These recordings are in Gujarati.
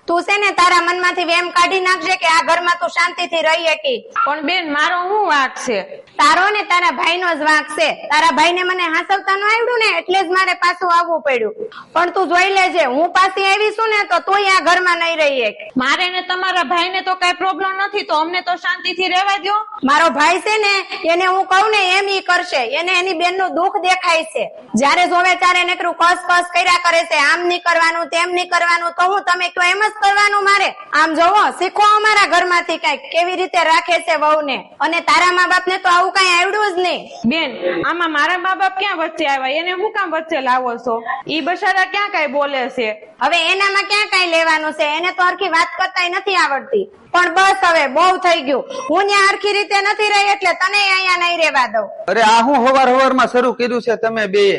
તું છે ને તારા મનમાંથી વેમ કાઢી નાખજે કે આ ઘરમાં તું શાંતિથી રહી શકી. પણ બેન મારો શું વાંક છે? તારો ને તારા ભાઈનો જ વાંક છે. તારા ભાઈને મને હાંસવતા ન આવડ્યું ને એટલે જ મારે પાછું આવવું પડ્યું. પણ તું જોઈ લેજે, હું પાછી આવી છું ને તો તું આ ઘરમાં નહીં રહી એક. મારે ને તમારા ભાઈને તો કઈ પ્રોબ્લેમ નથી, તો અમને તો શાંતિથી રહેવા દો. મારો ભાઈ છે ને એને હું કહું ને એમ ઈ કરશે. એને એની બેન નું દુઃખ દેખાય છે. જયારે જોવે ત્યારે નકરું કસ કસ કર્યા કરે છે, આમ નહીં કરવાનું તેમ નહીં કરવાનું. તો હું તમે કયો એમ જ કરવાનું મારે? આમ જોવો, શીખો અમારા ઘરમાંથી કઈક કેવી રીતે રાખે છે વહુને. અને તારા મા બાપ ને તો આવું કઈ આવડ્યું જ નહીં. બેન આમાં મારા મા બાપ ક્યાં વચ્ચે આવ્યા? એને હું કામ વચ્ચે લાવો છો? ઈ બસારા ક્યાં કઈ બોલે છે? હવે એનામાં ક્યાં કઈ લેવાનું છે? એને તો હરખી વાત કરતા નથી આવડતી. પણ બસ હવે બહુ થઈ ગયું. હું ત્યાં હરખી રીતે નથી રહી એટલે તને અહીંયા નહીં રહેવા દઉં. અરે આ હું હવાર માં શરૂ કર્યું છે તમે બે?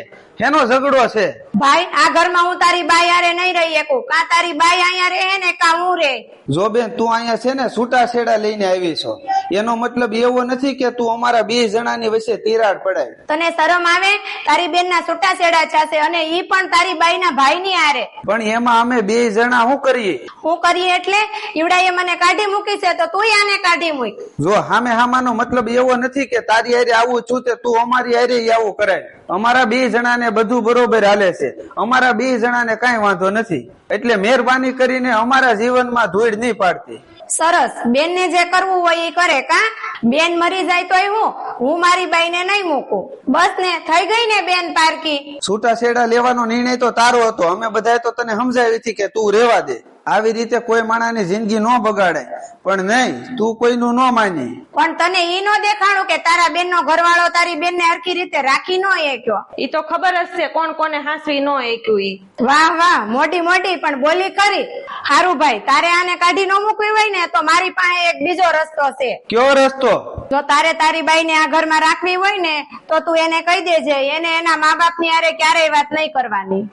એનો ઝઘડો છે? ભાઈ આ ઘરમાં હું તારી બાઈ હારે નહીં રહી શકું. કા તારી બાઈ અહીંયા રહે ને કા હું રે. જો બેન તું અહીંયા છે ને છૂટા છેડા લઈને આવી છો, એનો મતલબ એવો નથી કે તું અમારા બે જણાની વચ્ચે તિરાડ પડાય. તને શરમ આવે? તારી બેન ના છૂટા છેડા છાશે અને ઈ પણ તારી બાઈ ના ભાઈ ની હારે. પણ એમાં અમે બે જણા શું કરીએ? હું કરીએ એટલે ઈવડાએ મને કાઢી મૂકી છે તો તું આને કાઢી મૂક. જો હામે હામાનો મતલબ એવો નથી કે તારી હારે આવું છું તે તું અમારી હારે આવું કરાય. અમારા બે જણાને બધું બરોબર હાલે છે. અમારા બે જણાને કઈ વાંધો નથી. એટલે મહેરબાની કરીને અમારા જીવનમાં ધૂળ નહીં પાડતી. સરસ. બેન ને જે કરવું હોય એ કરે. કા બેન મરી જાય તો હું મારી બાઈ ને નહીં મૂકું. બસ ને થઈ ગઈ ને બેન પારકી. છૂટા છેડા લેવાનો નિર્ણય તો તારો હતો. અમે બધા તો તને સમજાવી હતી કે તું રેવા દે. આવી રીતે કોઈ માણસની જિંદગી ન બગાડે. પણ નહીં, તું કોઈનું ન માની. પણ તને ઈ ન દેખાણું કે તારા બેન નો ઘરવાળો તારી બેન ને હરખી રીતે રાખી ન એક્યો. ઈ તો ખબર જ છે કોણ કોને હાંસવી ન એક્યું ઈ. વાહ વાહ, મોટી મોટી પણ બોલી ખરી. હારું ભાઈ, તારે આને કાઢી ન મૂકવી હોય ને તો મારી પાસે એક બીજો રસ્તો છે. કયો રસ્તો? જો તારે તારી બાઈ ને આ ઘરમાં રાખવી હોય ને તો તું એને કહી દેજે એને એના મા બાપ ની હારે ક્યારેય વાત નહીં કરવાની.